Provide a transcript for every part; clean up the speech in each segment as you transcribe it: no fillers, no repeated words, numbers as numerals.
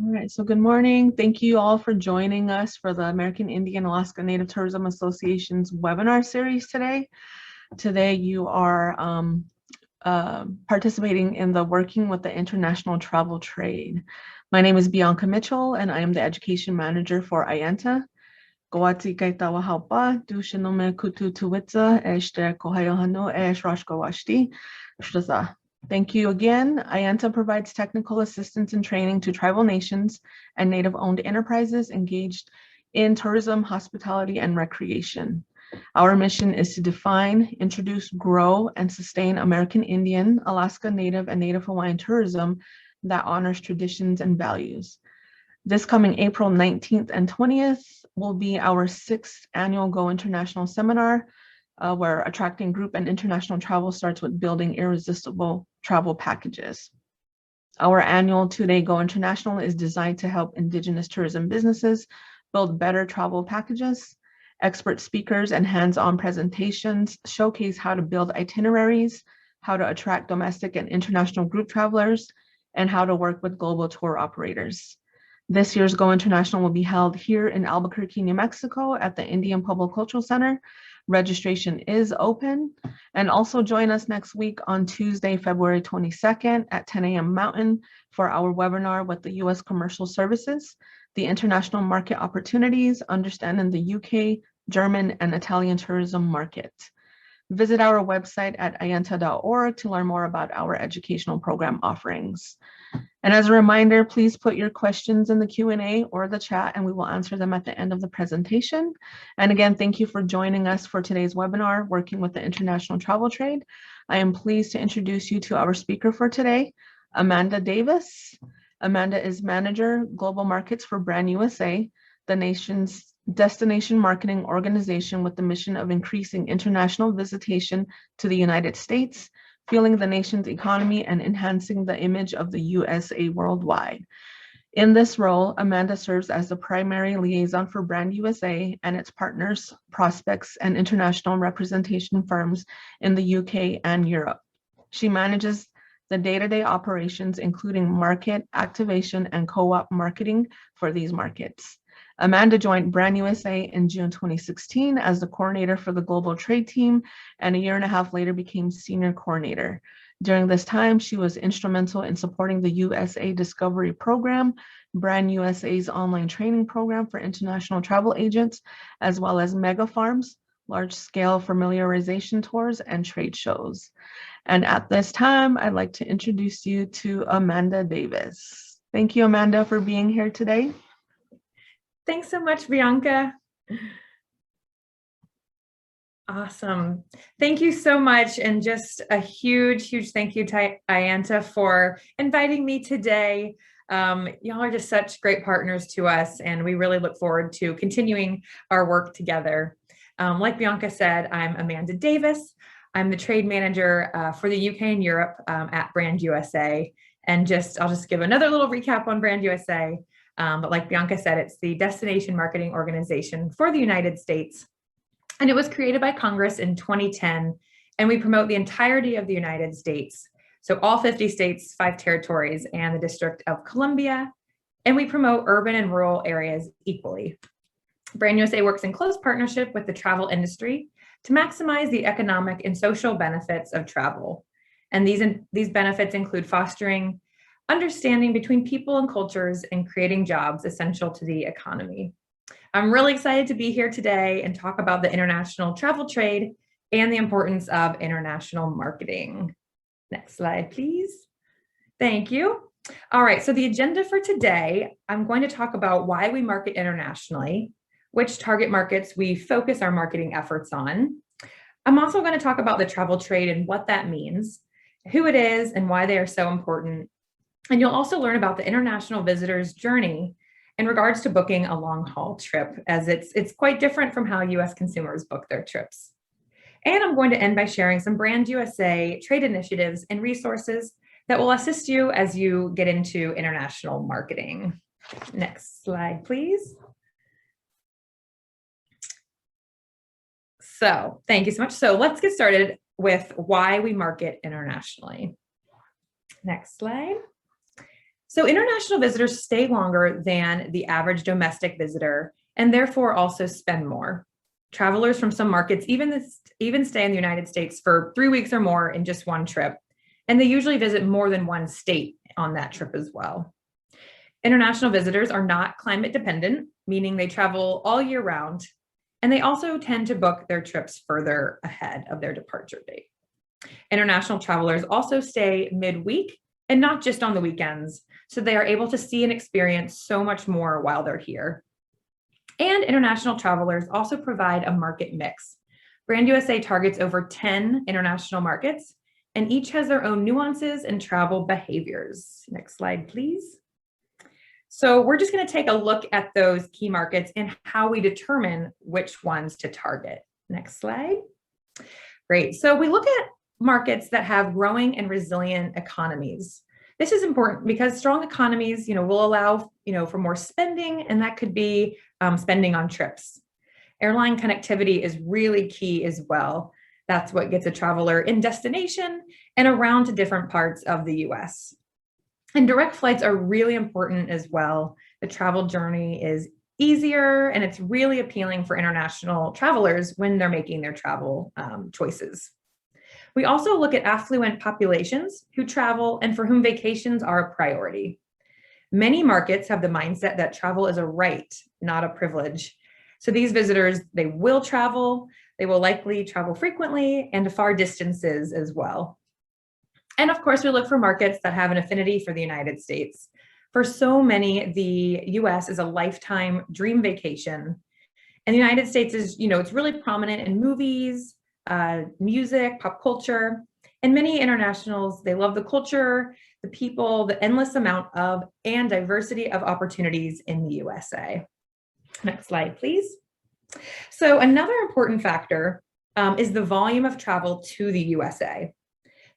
All right, so good morning. Thank you all for joining us for the American Indian Alaska Native Tourism Association's webinar series today. Today you are participating in the Working with the International Travel Trade. My name is Bianca Mitchell and I am the Education Manager for AIANTA. Goati kaitawa haupa, du shinome kutu tuwitza, eshte kohayohano esh rashkawashti, shtaza. Thank you again. AIANTA provides technical assistance and training to tribal nations and Native-owned enterprises engaged in tourism, hospitality, and recreation. Our mission is to define, introduce, grow, and sustain American Indian, Alaska Native, and Native Hawaiian tourism that honors traditions and values. This coming April 19th and 20th will be our 6th annual Go International seminar, where attracting group and international travel starts with building irresistible travel packages. Our annual 2-day Go International is designed to help Indigenous tourism businesses build better travel packages. Expert speakers and hands-on presentations showcase how to build itineraries, how to attract domestic and international group travelers, and how to work with global tour operators. This year's Go International will be held here in Albuquerque, New Mexico at the Indian Public Cultural Center. Registration is open, and also join us next week on Tuesday, February 22nd at 10 a.m. Mountain for our webinar with the U.S. Commercial Services, the International Market Opportunities, Understanding the UK, German, and Italian Tourism Market. Visit our website at aianta.org to learn more about our educational program offerings. And as a reminder, please put your questions in the Q&A or the chat and we will answer them at the end of the presentation. And again, thank you for joining us for today's webinar, Working with the International Travel Trade. I am pleased to introduce you to our speaker for today, Amanda Davis. Amanda is Manager, Global Markets for Brand USA, the nation's destination marketing organization with the mission of increasing international visitation to the United States, fueling the nation's economy and enhancing the image of the USA worldwide. In this role, Amanda serves as the primary liaison for Brand USA and its partners, prospects, and international representation firms in the UK and Europe. She manages the day-to-day operations, including market activation and co-op marketing for these markets. Amanda joined Brand USA in June 2016 as the coordinator for the global trade team, and a year and a half later became senior coordinator. During this time, she was instrumental in supporting the USA Discovery Program, Brand USA's online training program for international travel agents, as well as Megafans, large-scale familiarization tours and trade shows. And at this time, I'd like to introduce you to Amanda Davis. Thank you, Amanda, for being here today. Thanks so much, Bianca. Awesome. Thank you so much. And just a huge, huge thank you to AIANTA for inviting me today. Y'all are just such great partners to us, and we really look forward to continuing our work together. Like Bianca said, I'm Amanda Davis. I'm the trade manager for the UK and Europe at Brand USA. And I'll just give another little recap on Brand USA. But like Bianca said, it's the destination marketing organization for the United States. And it was created by Congress in 2010. And we promote the entirety of the United States. So all 50 states, 5 territories, and the District of Columbia. And we promote urban and rural areas equally. Brand USA works in close partnership with the travel industry to maximize the economic and social benefits of travel. And these benefits include fostering understanding between people and cultures and creating jobs essential to the economy. I'm really excited to be here today and talk about the international travel trade and the importance of international marketing. Next slide, please. Thank you. All right, so the agenda for today, I'm going to talk about why we market internationally, which target markets we focus our marketing efforts on. I'm also going to talk about the travel trade and what that means, who it is, and why they are so important. And you'll also learn about the international visitor's journey in regards to booking a long-haul trip, as it's quite different from how US consumers book their trips. And I'm going to end by sharing some Brand USA trade initiatives and resources that will assist you as you get into international marketing. Next slide, please. So thank you so much. So let's get started with why we market internationally. Next slide. So international visitors stay longer than the average domestic visitor and therefore also spend more. Travelers from some markets even stay in the United States for 3 weeks or more in just one trip, and they usually visit more than one state on that trip as well. International visitors are not climate dependent, meaning they travel all year round, and they also tend to book their trips further ahead of their departure date. International travelers also stay midweek and not just on the weekends, so they are able to see and experience so much more while they're here. And international travelers also provide a market mix. Brand USA targets over 10 international markets, and each has their own nuances and travel behaviors. Next slide, please. So we're just going to take a look at those key markets and how we determine which ones to target. Next slide. Great. So we look at markets that have growing and resilient economies. This is important because strong economies, will allow, for more spending, and that could be spending on trips. Airline connectivity is really key as well. That's what gets a traveler in destination and around to different parts of the US. And direct flights are really important as well. The travel journey is easier and it's really appealing for international travelers when they're making their travel choices. We also look at affluent populations who travel and for whom vacations are a priority. Many markets have the mindset that travel is a right, not a privilege. So these visitors, they will travel, they will likely travel frequently and to far distances as well. And of course, we look for markets that have an affinity for the United States. For so many, the US is a lifetime dream vacation. And the United States is, it's really prominent in movies, music, pop culture, and many internationals, they love the culture, the people, the endless amount of and diversity of opportunities in the USA. Next slide, please. So another important factor is the volume of travel to the USA.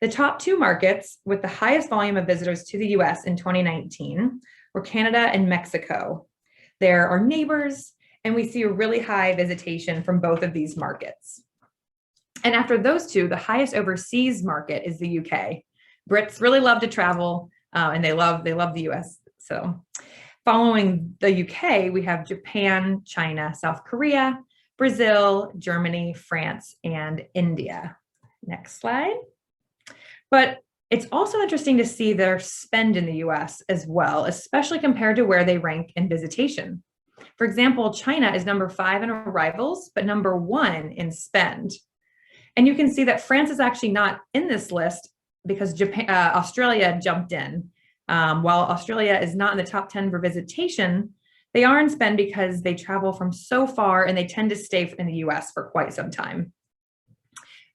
The top 2 markets with the highest volume of visitors to the US in 2019 were Canada and Mexico. They're our neighbors, and we see a really high visitation from both of these markets. And after those 2, the highest overseas market is the UK. Brits really love to travel, and they love the US. So following the UK, we have Japan, China, South Korea, Brazil, Germany, France, and India. Next slide. But it's also interesting to see their spend in the US as well, especially compared to where they rank in visitation. For example, China is number 5 in arrivals, but number 1 in spend. And you can see that France is actually not in this list because Australia jumped in. While Australia is not in the top 10 for visitation, they are in spend because they travel from so far and they tend to stay in the US for quite some time.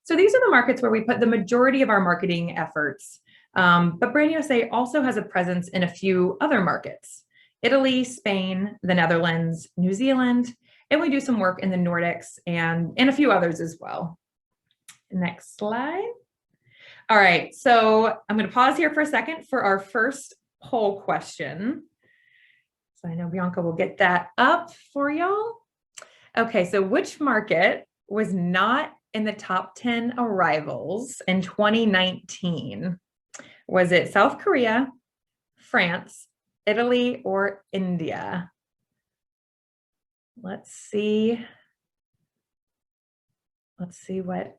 So these are the markets where we put the majority of our marketing efforts. But Brand USA also has a presence in a few other markets: Italy, Spain, the Netherlands, New Zealand, and we do some work in the Nordics and a few others as well. Next slide. All right, so I'm going to pause here for a second for our first poll question. So I know Bianca will get that up for y'all. Okay, so which market was not in the top 10 arrivals in 2019? Was it South Korea, France, Italy, or India? Let's see. Let's see what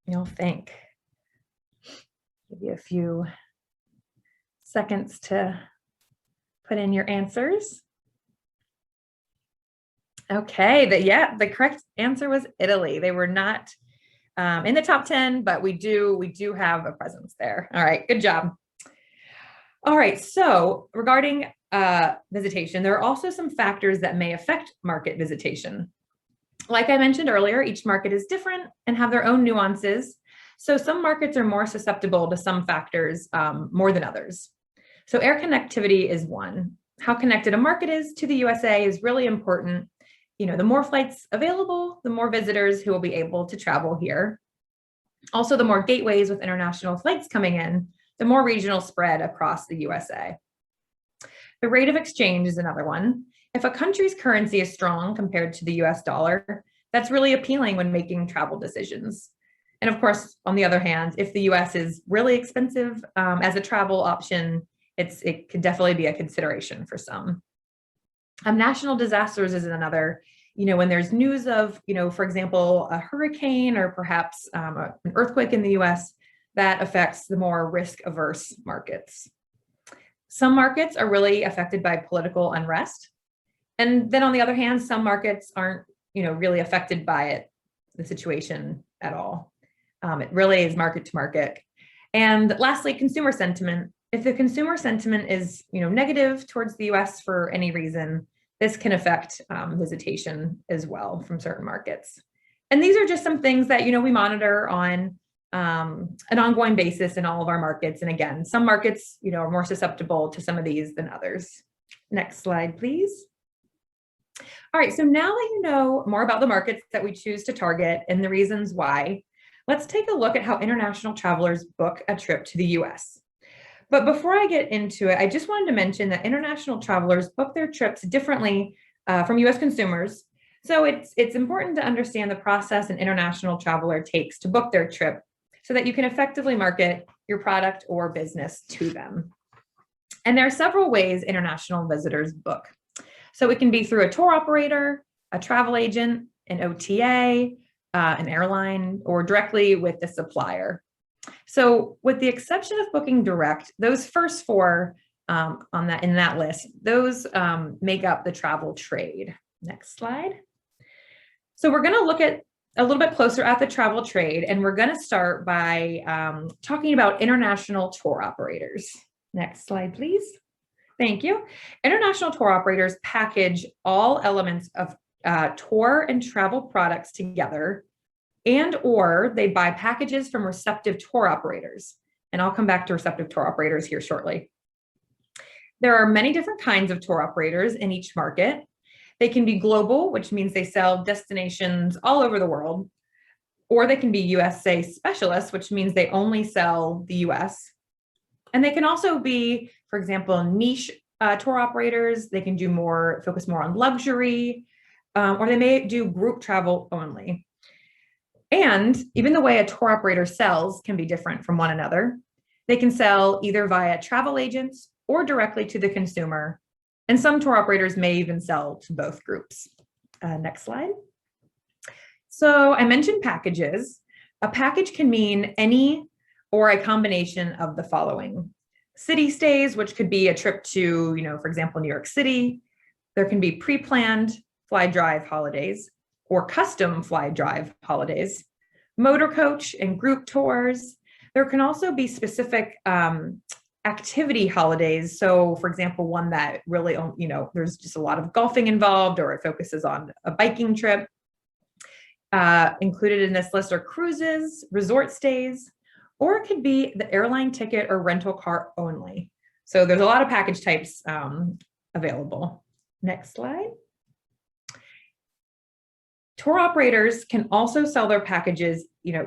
you'll think. Give you a few seconds to put in your answers. Okay, the correct answer was Italy. They were not in the top 10, but we do have a presence there. All right, good job. All right, so regarding visitation, there are also some factors that may affect market visitation. Like I mentioned earlier, each market is different and have their own nuances. So some markets are more susceptible to some factors more than others. So air connectivity is one. How connected a market is to the USA is really important. The more flights available, the more visitors who will be able to travel here. Also, the more gateways with international flights coming in, the more regional spread across the USA. The rate of exchange is another one. If a country's currency is strong compared to the US dollar, that's really appealing when making travel decisions. And of course, on the other hand, if the US is really expensive as a travel option, it could definitely be a consideration for some. National disasters is another, when there's news of, for example, a hurricane or perhaps an earthquake in the US, that affects the more risk-averse markets. Some markets are really affected by political unrest. And then on the other hand, some markets aren't, really affected by the situation at all. It really is market to market. And lastly, consumer sentiment. If the consumer sentiment is, negative towards the US for any reason, this can affect visitation as well from certain markets. And these are just some things that, we monitor on an ongoing basis in all of our markets. And again, some markets, are more susceptible to some of these than others. Next slide, please. All right, so now that you know more about the markets that we choose to target and the reasons why, let's take a look at how international travelers book a trip to the US. But before I get into it, I just wanted to mention that international travelers book their trips differently from US consumers. So it's important to understand the process an international traveler takes to book their trip so that you can effectively market your product or business to them. And there are several ways international visitors book. So it can be through a tour operator, a travel agent, an OTA, an airline, or directly with the supplier. So with the exception of booking direct, those first four in that list, those make up the travel trade. Next slide. So we're going to look at a little bit closer at the travel trade, and we're going to start by talking about international tour operators. Next slide, please. Thank you. International tour operators package all elements of tour and travel products together, and/or they buy packages from receptive tour operators. And I'll come back to receptive tour operators here shortly. There are many different kinds of tour operators in each market. They can be global, which means they sell destinations all over the world, or they can be USA specialists, which means they only sell the US. And they can also be, for example, niche tour operators. They can do focus more on luxury, or they may do group travel only. And even the way a tour operator sells can be different from one another. They can sell either via travel agents or directly to the consumer. And some tour operators may even sell to both groups. Next slide. So I mentioned packages. A package can mean any or a combination of the following. City stays, which could be a trip to, for example, New York City. There can be pre-planned fly drive holidays or custom fly drive holidays, motor coach and group tours. There can also be specific activity holidays. So for example, one that really, there's just a lot of golfing involved, or it focuses on a biking trip. Included in this list are cruises, resort stays, or it could be the airline ticket or rental car only. So there's a lot of package types available. Next slide. Tour operators can also sell their packages,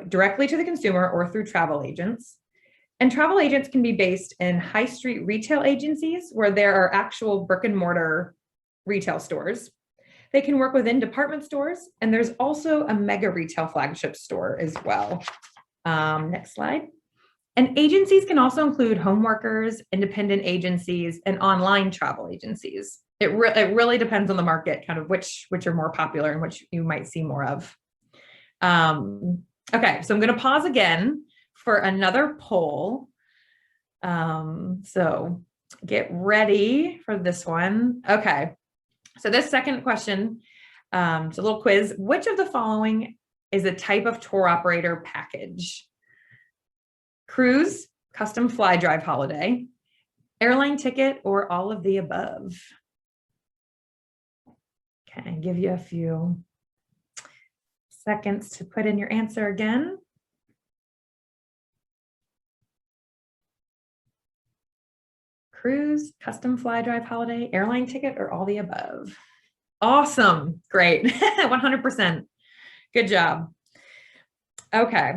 directly to the consumer or through travel agents. And travel agents can be based in high street retail agencies where there are actual brick and mortar retail stores. They can work within department stores, and there's also a mega retail flagship store as well. Next slide. And agencies can also include home workers, independent agencies, and online travel agencies. It really depends on the market, kind of which are more popular and which you might see more of. Okay, so I'm going to pause again for another poll. So get ready for this one. Okay, so this second question, it's a little quiz. Which of the following is a type of tour operator package? Cruise, custom fly drive holiday, airline ticket, or all of the above? Okay, give you a few seconds to put in your answer again. Cruise, custom fly drive holiday, airline ticket, or all the above? Awesome, great, 100%. Good job. Okay,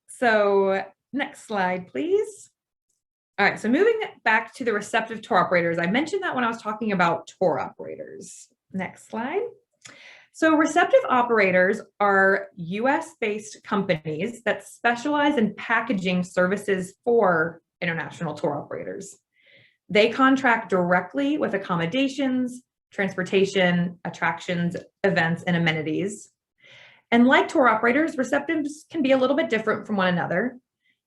so next slide, please. All right, so moving back to the receptive tour operators, I mentioned that when I was talking about tour operators. Next slide. So receptive operators are US-based companies that specialize in packaging services for international tour operators. They contract directly with accommodations, transportation, attractions, events, and amenities. And like tour operators, receptives can be a little bit different from one another.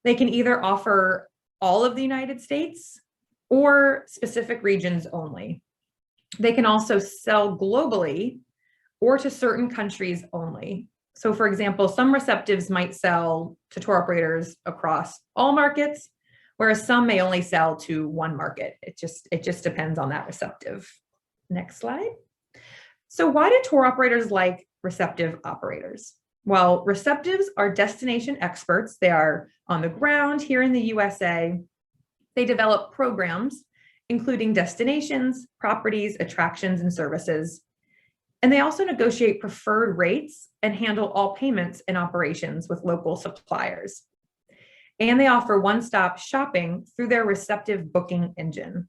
They can either offer all of the United States or specific regions only. They can also sell globally or to certain countries only. So for example, some receptives might sell to tour operators across all markets, whereas some may only sell to one market. It just depends on that receptive. Next slide. So why do tour operators like receptive operators? Well, receptives are destination experts. They are on the ground here in the USA. They develop programs, including destinations, properties, attractions, and services. And they also negotiate preferred rates and handle all payments and operations with local suppliers. And they offer one-stop shopping through their receptive booking engine.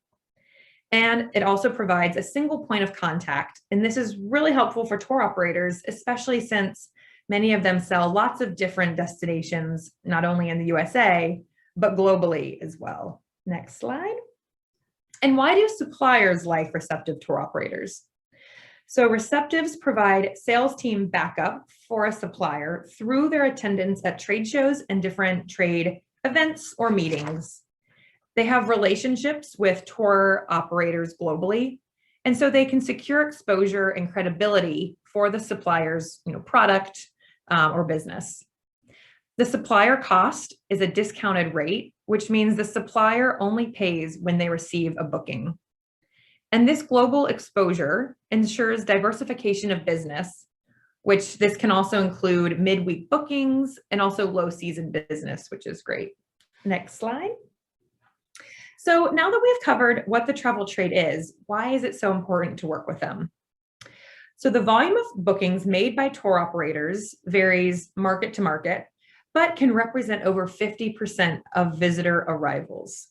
And it also provides a single point of contact. And this is really helpful for tour operators, especially since many of them sell lots of different destinations, not only in the USA, but globally as well. Next slide. And why do suppliers like receptive tour operators? So receptives provide sales team backup for a supplier through their attendance at trade shows and different trade events or meetings. They have relationships with tour operators globally, and so they can secure exposure and credibility for the supplier's product or business. The supplier cost is a discounted rate, which means the supplier only pays when they receive a booking. And this global exposure ensures diversification of business, which this can also include midweek bookings and also low season business, which is great. Next slide. So now that we've covered what the travel trade is, why is it so important to work with them? So the volume of bookings made by tour operators varies market to market, but can represent over 50% of visitor arrivals.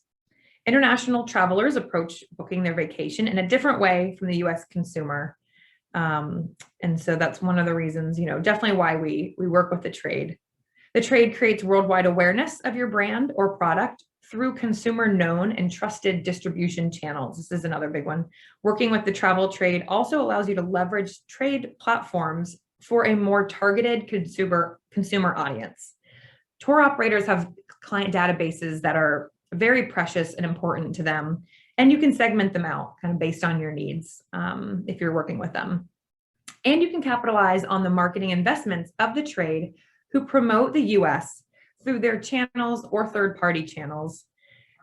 International travelers approach booking their vacation in a different way from the US consumer. And so that's one of the reasons, definitely why we work with the trade. The trade creates worldwide awareness of your brand or product through consumer known and trusted distribution channels. This is another big one. Working with the travel trade also allows you to leverage trade platforms for a more targeted consumer audience. Tour operators have client databases that are very precious and important to them, and you can segment them out kind of based on your needs if you're working with them. And you can capitalize on the marketing investments of the trade who promote the US through their channels or third-party channels.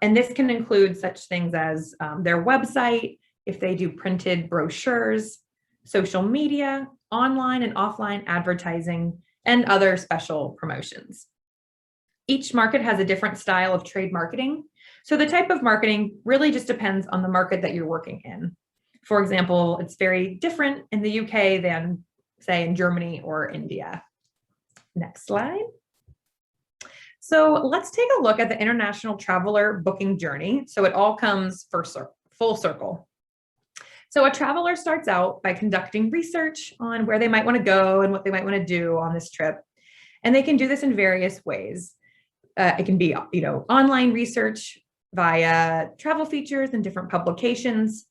And this can include such things as their website, if they do printed brochures, social media, online and offline advertising, and other special promotions. Each market has a different style of trade marketing. So the type of marketing really just depends on the market that you're working in. For example, it's very different in the UK than, say, in Germany or India. Next slide. So let's take a look at the international traveler booking journey. So it all comes full circle. So a traveler starts out by conducting research on where they might want to go and what they might want to do on this trip. And they can do this in various ways. It can be, online research via travel features and different publications,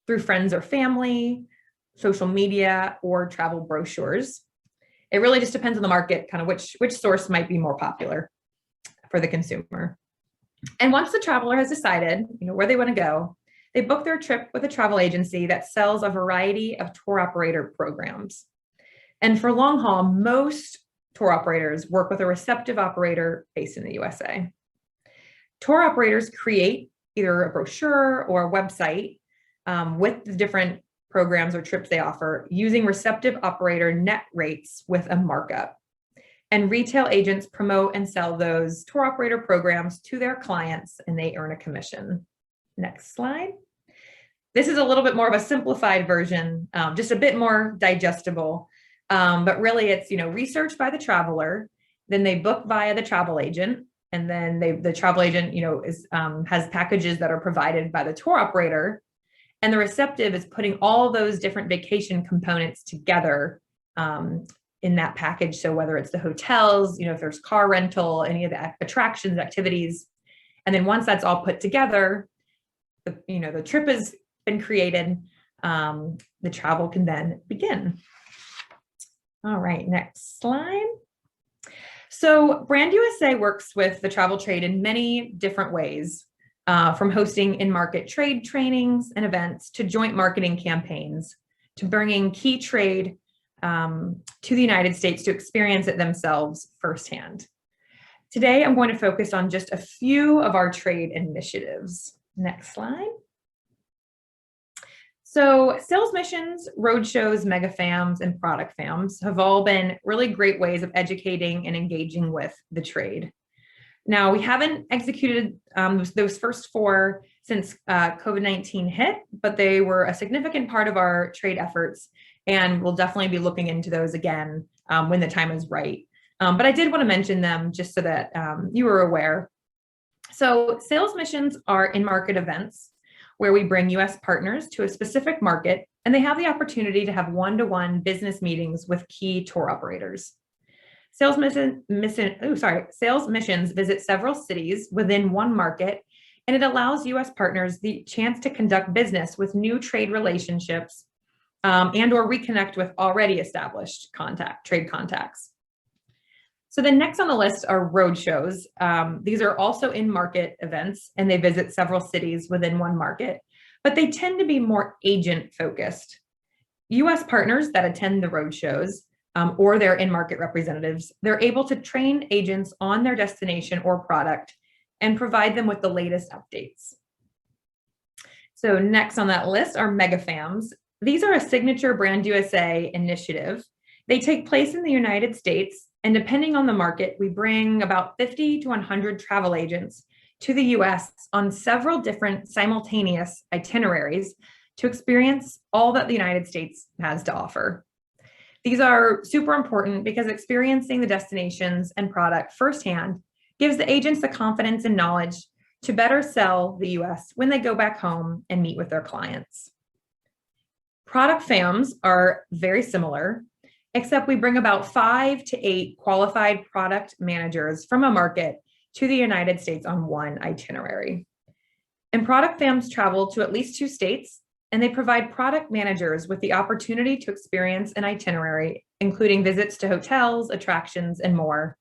through friends or family, social media, or travel brochures. It really just depends on the market, kind of which source might be more popular for the consumer. And once the traveler has decided, where they want to go, they book their trip with a travel agency that sells a variety of tour operator programs. And for long haul, most tour operators work with a receptive operator based in the USA. Tour operators create either a brochure or a website with the different programs or trips they offer using receptive operator net rates with a markup. And retail agents promote and sell those tour operator programs to their clients, and they earn a commission. Next slide. This is a little bit more of a simplified version, just a bit more digestible. But really it's, research by the traveler, then they book via the travel agent, and then the travel agent, has packages that are provided by the tour operator, and the receptive is putting all those different vacation components together in that package. So whether it's the hotels, if there's car rental, any of the attractions, activities, and then once that's all put together, the trip has been created, the travel can then begin. All right, next slide. So Brand USA works with the travel trade in many different ways, from hosting in-market trade trainings and events to joint marketing campaigns, to bringing key trade to the United States to experience it themselves firsthand. Today, I'm going to focus on just a few of our trade initiatives. Next slide. So sales missions, roadshows, megafams, and product fams have all been really great ways of educating and engaging with the trade. Now, we haven't executed those first 4 since COVID-19 hit, but they were a significant part of our trade efforts, and we'll definitely be looking into those again when the time is right. But I did want to mention them just so that you were aware. So sales missions are in-market events where we bring US partners to a specific market, and they have the opportunity to have one-to-one business meetings with key tour operators. Sales missions visit several cities within one market, and it allows US partners the chance to conduct business with new trade relationships and or reconnect with already established trade contacts. So then next on the list are roadshows. These are also in-market events, and they visit several cities within one market, but they tend to be more agent-focused. US partners that attend the roadshows or their in-market representatives, they're able to train agents on their destination or product and provide them with the latest updates. So next on that list are megafams. These are a signature Brand USA initiative. They take place in the United States, and depending on the market, we bring about 50 to 100 travel agents to the US on several different simultaneous itineraries to experience all that the United States has to offer. These are super important because experiencing the destinations and product firsthand gives the agents the confidence and knowledge to better sell the US when they go back home and meet with their clients. Product fams are very similar, except we bring about 5 to 8 qualified product managers from a market to the United States on one itinerary. And product fams travel to at least 2 states, and they provide product managers with the opportunity to experience an itinerary, including visits to hotels, attractions, and more.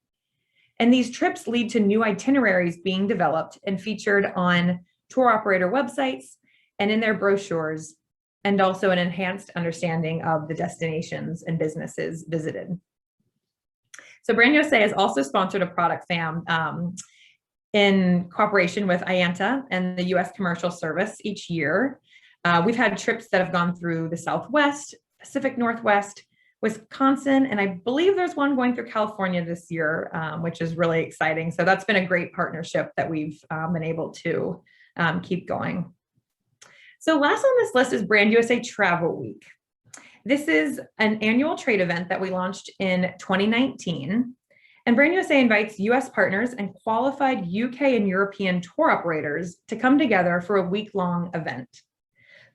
And these trips lead to new itineraries being developed and featured on tour operator websites and in their brochures, and also an enhanced understanding of the destinations and businesses visited. So Brand USA has also sponsored a product fam in cooperation with AIANTA and the US Commercial Service each year. We've had trips that have gone through the Southwest, Pacific Northwest, Wisconsin, and I believe there's one going through California this year, which is really exciting. So that's been a great partnership that we've been able to keep going. So last on this list is Brand USA Travel Week. This is an annual trade event that we launched in 2019. And Brand USA invites US partners and qualified UK and European tour operators to come together for a week-long event.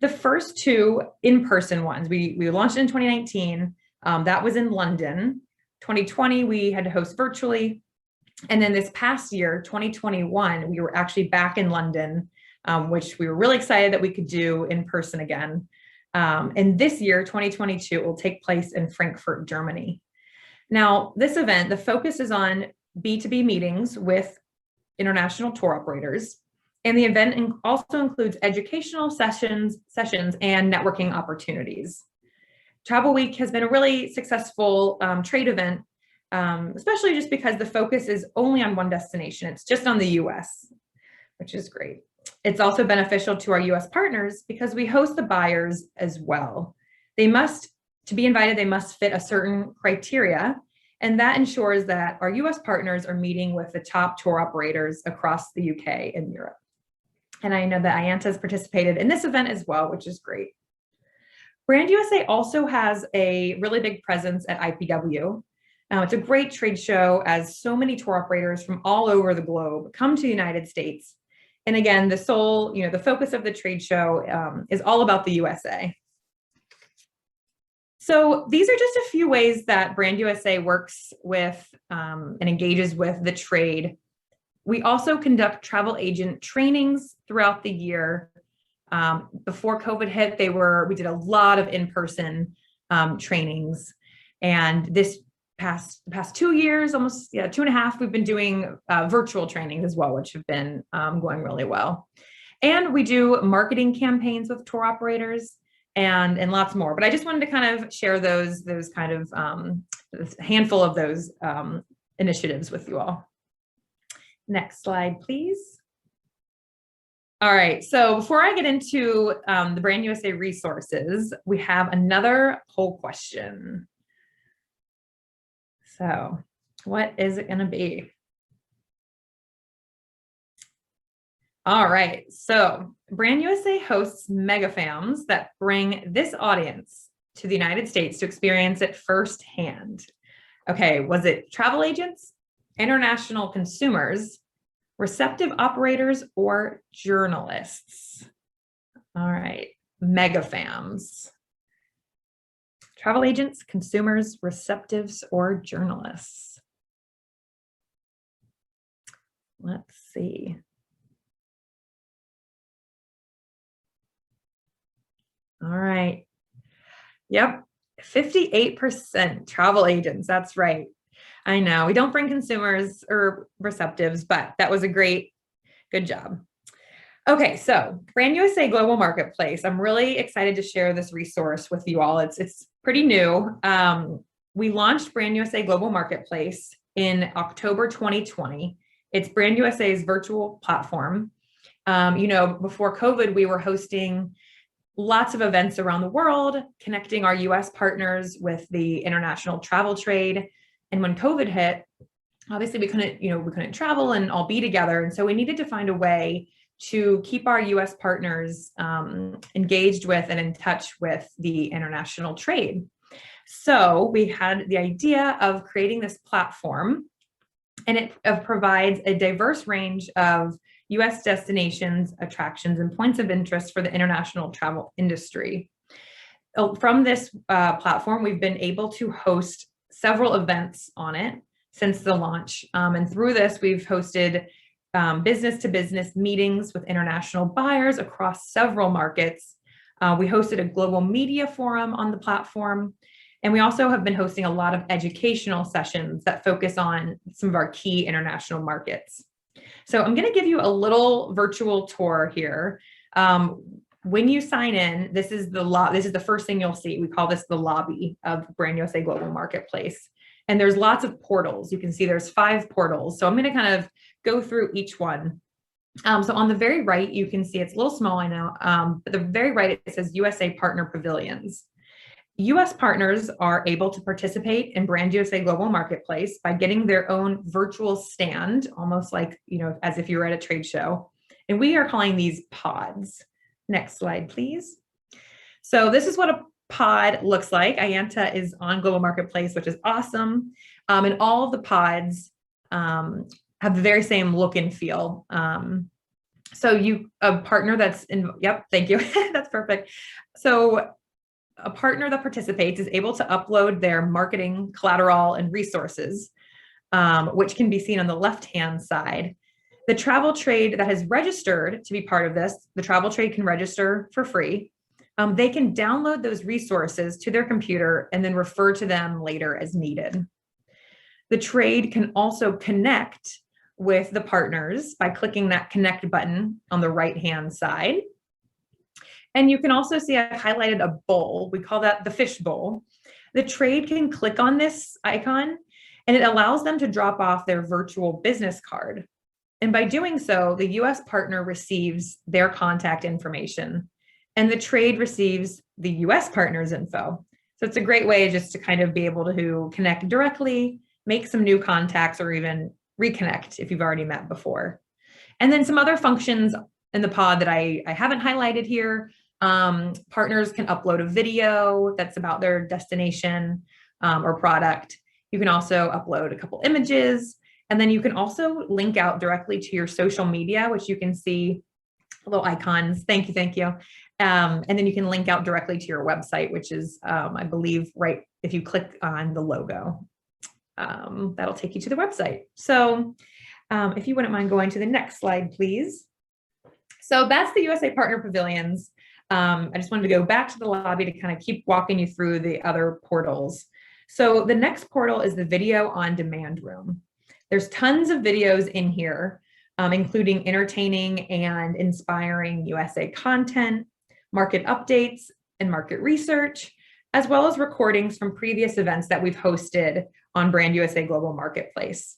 The first 2 in-person ones, we launched in 2019. That was in London. 2020, we had to host virtually. And then this past year, 2021, we were actually back in London, which we were really excited that we could do in person again. And this year, 2022, it will take place in Frankfurt, Germany. Now, this event, the focus is on B2B meetings with international tour operators. And the event also includes educational sessions and networking opportunities. Travel Week has been a really successful trade event, especially just because the focus is only on one destination. It's just on the US, which is great. It's also beneficial to our US partners because we host the buyers as well. To be invited, they must fit a certain criteria, and that ensures that our US partners are meeting with the top tour operators across the UK and Europe. And I know that AIANTA has participated in this event as well, which is great. Brand USA also has a really big presence at IPW. It's a great trade show as so many tour operators from all over the globe come to the United States. And again, the focus of the trade show is all about the USA. So these are just a few ways that Brand USA works with and engages with the trade. We also conduct travel agent trainings throughout the year. Before COVID hit, we did a lot of in-person trainings. And this past 2 years, almost 2.5, we've been doing virtual trainings as well, which have been going really well. And we do marketing campaigns with tour operators and lots more. But I just wanted to kind of share those kind of a handful of those initiatives with you all. Next slide, please. All right, so before I get into the Brand USA resources, we have another poll question. So what is it gonna be? All right, so Brand USA hosts megafams that bring this audience to the United States to experience it firsthand. Okay, was it travel agents, international consumers, receptive operators, or journalists? All right, megafams. Travel agents, consumers, receptives, or journalists? Let's see. All right. Yep, 58% travel agents. That's right. I know we don't bring consumers or receptives, but that was a good job. Okay, so Brand USA Global Marketplace. I'm really excited to share this resource with you all. It's pretty new. We launched Brand USA Global Marketplace in October 2020. It's Brand USA's virtual platform. Before COVID, we were hosting lots of events around the world, connecting our US partners with the international travel trade. And when COVID hit, obviously we couldn't travel and all be together. And so we needed to find a way to keep our US partners engaged with and in touch with the international trade. So we had the idea of creating this platform, and it provides a diverse range of US destinations, attractions, and points of interest for the international travel industry. From this platform, we've been able to host several events on it since the launch. And through this, we've hosted business-to-business meetings with international buyers across several markets. We hosted a global media forum on the platform. And we also have been hosting a lot of educational sessions that focus on some of our key international markets. So I'm going to give you a little virtual tour here. When you sign in, this is the first thing you'll see. We call this the lobby of Brand USA Global Marketplace. And there's lots of portals. You can see there's 5 portals. So I'm going to kind of go through each one. So on the very right, you can see it's a little small, I know, but the very right, it says USA Partner Pavilions. US partners are able to participate in Brand USA Global Marketplace by getting their own virtual stand, almost like, as if you were at a trade show. And we are calling these pods. Next slide, please. So this is what a pod looks like. AIANTA is on Global Marketplace, which is awesome. And all of the pods have the very same look and feel. So a partner that's yep, thank you. That's perfect. So a partner that participates is able to upload their marketing collateral and resources, which can be seen on the left-hand side. The travel trade that has registered to be part of this, the travel trade can register for free. They can download those resources to their computer and then refer to them later as needed. The trade can also connect with the partners by clicking that connect button on the right-hand side. And you can also see I've highlighted a bowl. We call that the fish bowl. The trade can click on this icon and it allows them to drop off their virtual business card. And by doing so, the US partner receives their contact information and the trade receives the US partner's info. So it's a great way just to kind of be able to connect directly, make some new contacts, or even reconnect if you've already met before. And then some other functions in the pod that I haven't highlighted here. Partners can upload a video that's about their destination or product. You can also upload a couple images, and then you can also link out directly to your social media, which you can see little icons. Thank you. And then you can link out directly to your website, which is, I believe, right if you click on the logo, that'll take you to the website. So if you wouldn't mind going to the next slide, please. So that's the USA Partner Pavilions. I just wanted to go back to the lobby to kind of keep walking you through the other portals. So the next portal is the video on demand room. There's tons of videos in here, including entertaining and inspiring USA content, market updates, and market research, as well as recordings from previous events that we've hosted on Brand USA Global Marketplace.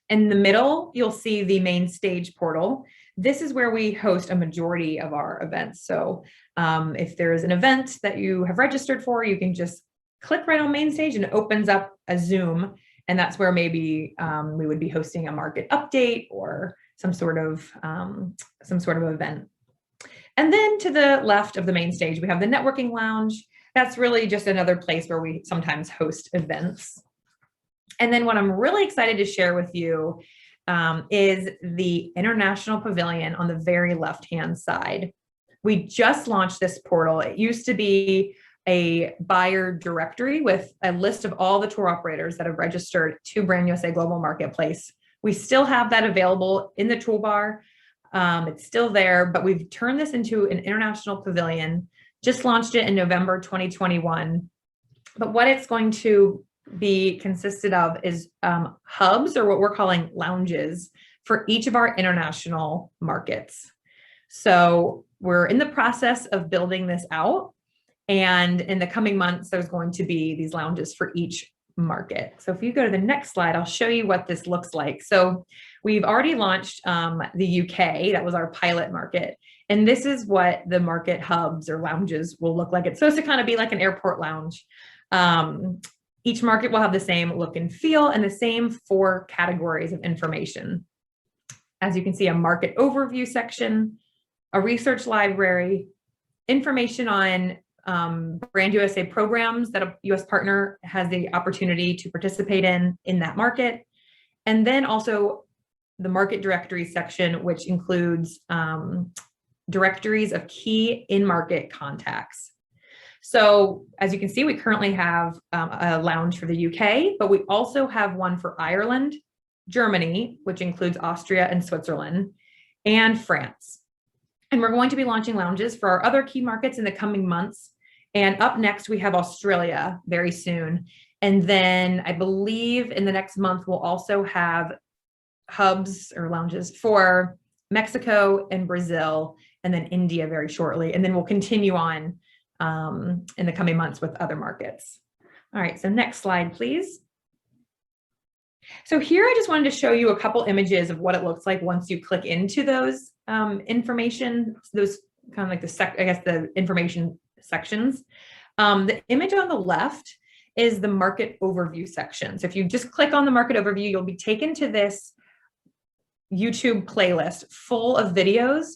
In the middle, you'll see the main stage portal. This is where we host a majority of our events. So if there's an event that you have registered for, you can just click right on main stage and it opens up a Zoom. And that's where maybe we would be hosting a market update or some sort of event. And then to the left of the main stage, we have the networking lounge. That's really just another place where we sometimes host events. And then what I'm really excited to share with you is the International Pavilion on the very left-hand side. We just launched this portal. It used to be a buyer directory with a list of all the tour operators that have registered to Brand USA Global Marketplace. We still have that available in the toolbar. It's still there, but we've turned this into an international pavilion, just launched it in November 2021. But what it's going to be consisted of is hubs, or what we're calling lounges, for each of our international markets. So we're in the process of building this out. And in the coming months, there's going to be these lounges for each market. So if you go to the next slide, I'll show you what this looks like. So we've already launched the UK, that was our pilot market. And this is what the market hubs or lounges will look like. It's supposed to kind of be like an airport lounge. Each market will have the same look and feel and the same 4 categories of information. As you can see, a market overview section, a research library, information on Brand USA programs that a US partner has the opportunity to participate in that market. And then also the market directory section, which includes directories of key in-market contacts. So as you can see, we currently have a lounge for the UK, but we also have one for Ireland, Germany, which includes Austria and Switzerland, and France. And we're going to be launching lounges for our other key markets in the coming months. And up next, we have Australia very soon. And then I believe in the next month, we'll also have hubs or lounges for Mexico and Brazil, and then India very shortly. And then we'll continue on in the coming months with other markets. All right, so next slide, please. So here I just wanted to show you a couple images of what it looks like once you click into those information, those kind of like the information sections. The image on the left is the market overview section. So if you just click on the market overview, you'll be taken to this YouTube playlist full of videos,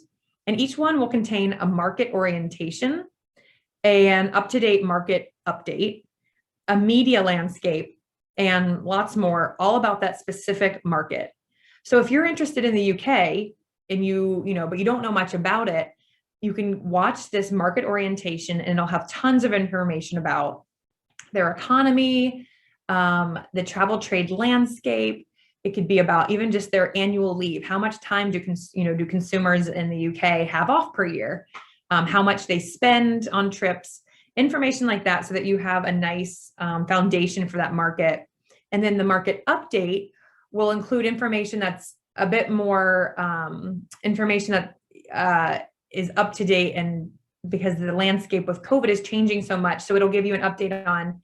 and each one will contain a market orientation, an up-to-date market update, a media landscape, and lots more, all about that specific market. So if you're interested in the UK and but you don't know much about it, you can watch this market orientation and it'll have tons of information about their economy, the travel trade landscape. It could be about even just their annual leave. How much time do consumers in the UK have off per year? How much they spend on trips, information like that, so that you have a nice foundation for that market. And then the market update will include information that's a bit more information that is up to date, and because the landscape with COVID is changing so much. So it'll give you an update on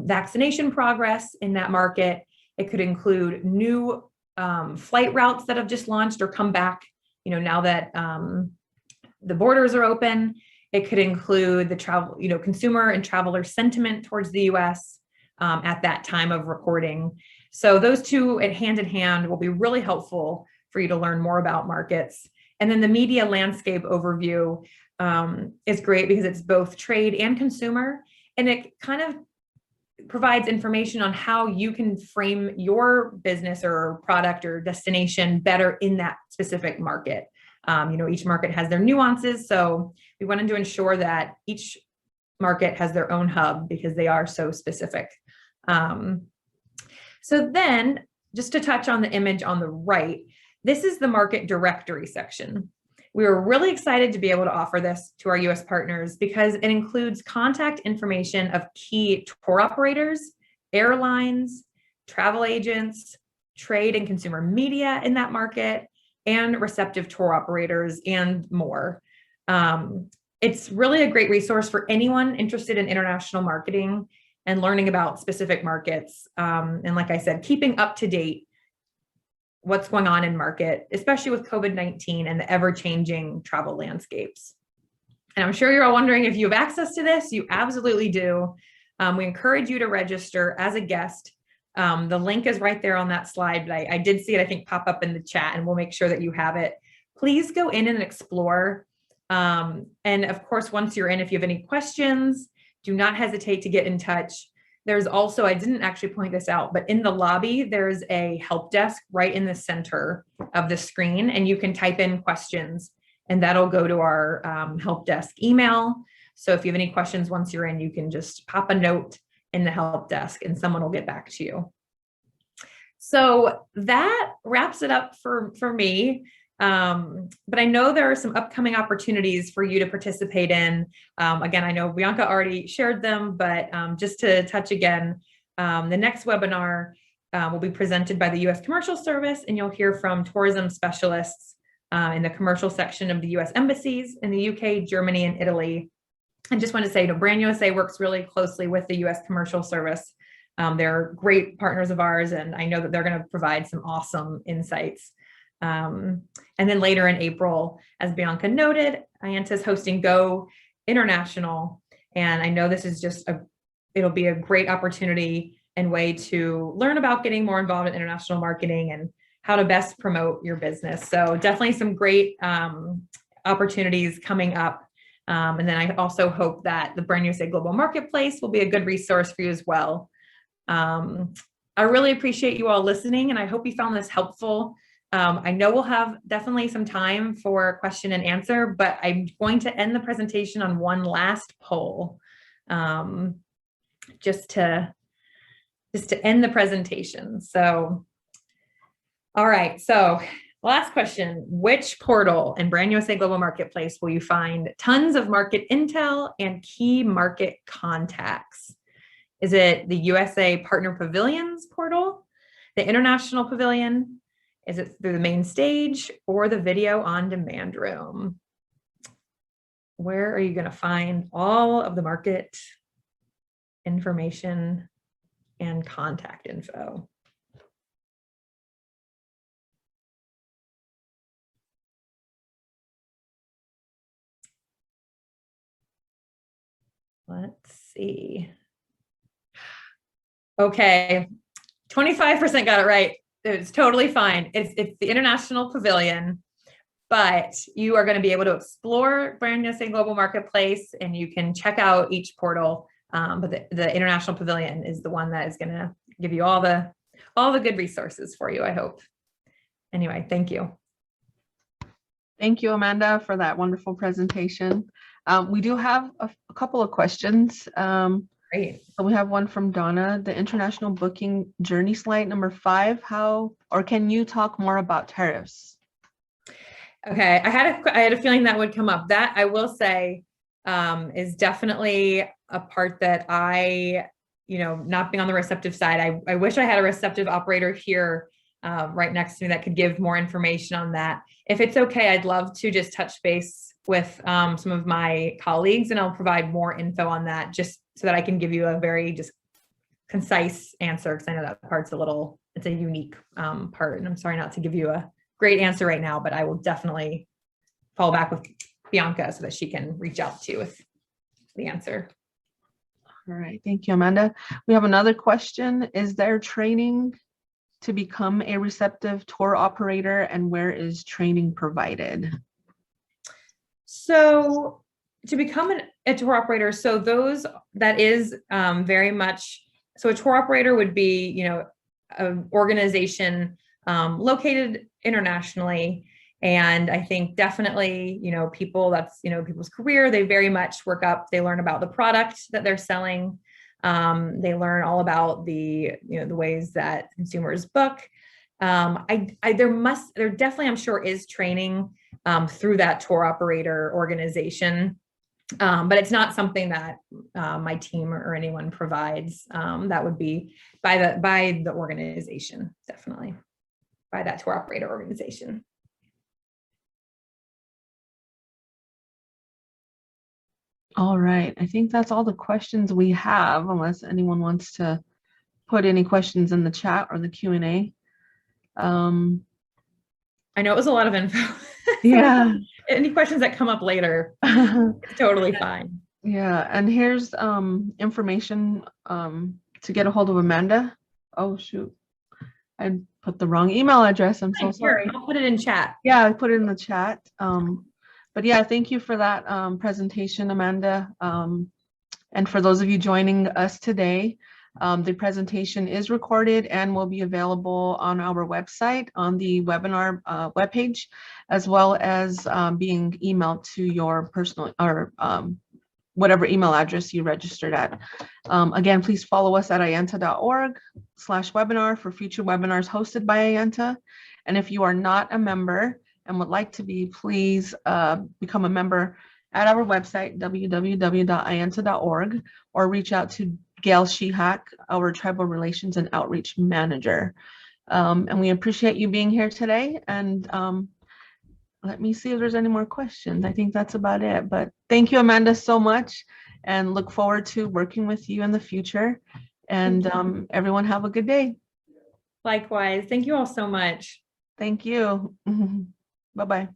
vaccination progress in that market. It could include new flight routes that have just launched or come back, now that the borders are open. It could include the travel, consumer and traveler sentiment towards the US at that time of recording. So those two hand in hand will be really helpful for you to learn more about markets. And then the media landscape overview is great because it's both trade and consumer, and it kind of provides information on how you can frame your business or product or destination better in that specific market. Each market has their nuances, so we wanted to ensure that each market has their own hub because they are so specific. So then, just to touch on the image on the right, this is the market directory section. We were really excited to be able to offer this to our US partners because it includes contact information of key tour operators, airlines, travel agents, trade and consumer media in that market, and receptive tour operators and more. It's really a great resource for anyone interested in international marketing and learning about specific markets. And like I said, keeping up to date what's going on in market, especially with COVID-19 and the ever-changing travel landscapes. And I'm sure you're all wondering if you have access to this. You absolutely do. We encourage you to register as a guest. The link is right there on that slide, but I did see it, I think, pop up in the chat, and we'll make sure that you have it. Please go in and explore. And of course, once you're in, if you have any questions, do not hesitate to get in touch. There's also, I didn't actually point this out, but in the lobby, there's a help desk right in the center of the screen, and you can type in questions, and that'll go to our help desk email. So if you have any questions once you're in, you can just pop a note in the help desk and someone will get back to you. So that wraps it up for me. But I know there are some upcoming opportunities for you to participate in. Again, I know Bianca already shared them, but just to touch again, the next webinar will be presented by the U.S. Commercial Service, and you'll hear from tourism specialists in the commercial section of the U.S. embassies in the UK, Germany, and Italy. I just want to say, Brand USA works really closely with the U.S. Commercial Service. They're great partners of ours, and I know that they're going to provide some awesome insights. And then later in April, as Bianca noted, AIANTA is hosting Go International. And I know this is just it'll be a great opportunity and way to learn about getting more involved in international marketing and how to best promote your business. So definitely some great opportunities coming up. And then I also hope that the Brand USA Global Marketplace will be a good resource for you as well. I really appreciate you all listening, and I hope you found this helpful. I know we'll have definitely some time for question and answer, but I'm going to end the presentation on one last poll, just to end the presentation. So, all right, so last question: which portal in Brand USA Global Marketplace will you find tons of market intel and key market contacts? Is it the USA Partner Pavilions portal, the International Pavilion? Is it through the main stage or the video on demand room? Where are you going to find all of the market information and contact info? Let's see. Okay, 25% got it right. It's totally fine. It's the International Pavilion, but you are going to be able to explore Brand USA Global Marketplace, and you can check out each portal. But the International Pavilion is the one that is going to give you all the good resources for you, I hope. Anyway, thank you. Thank you, Amanda, for that wonderful presentation. We do have a couple of questions. Great. So we have one from Donna. The international booking journey slide number 5. Can you talk more about tariffs? Okay, I had a feeling that would come up. That I will say is definitely a part that not being on the receptive side, I wish I had a receptive operator here right next to me that could give more information on that. If it's okay, I'd love to just touch base with some of my colleagues, and I'll provide more info on that, just so that I can give you a very just concise answer, because I know that part's it's a unique part, and I'm sorry not to give you a great answer right now, but I will definitely follow back with Bianca so that she can reach out to you with the answer. All right, thank you, Amanda. We have another question. Is there training to become a receptive tour operator, and where is training provided? So to become a tour operator, so that is very much, so a tour operator would be, an organization located internationally. And I think definitely, people's career, they very much work up, they learn about the product that they're selling. They learn all about the ways that consumers book. There definitely, I'm sure, is training through that tour operator organization. But it's not something that my team or anyone provides. That would be by the organization, definitely by that tour operator organization. All right, I think that's all the questions we have, unless anyone wants to put any questions in the chat or the Q&A. I know it was a lot of info. Yeah. Any questions that come up later, it's totally fine. Yeah, and here's information to get a hold of Amanda. Oh shoot, I put the wrong email address. I'm so sorry. Here, I'll put it in chat. Yeah, I put it in the chat. But yeah, thank you for that presentation, Amanda. And for those of you joining us today, the presentation is recorded and will be available on our website on the webinar webpage, as well as being emailed to your personal or whatever email address you registered at. Again, please follow us at aianta.org/webinar for future webinars hosted by AIANTA. And if you are not a member and would like to be, please become a member at our website, www.aianta.org, or reach out to Gail Shihak, our Tribal Relations and Outreach Manager. And we appreciate you being here today. And let me see if there's any more questions. I think that's about it. But thank you, Amanda, so much, and look forward to working with you in the future. And everyone have a good day. Likewise. Thank you all so much. Thank you. Bye-bye.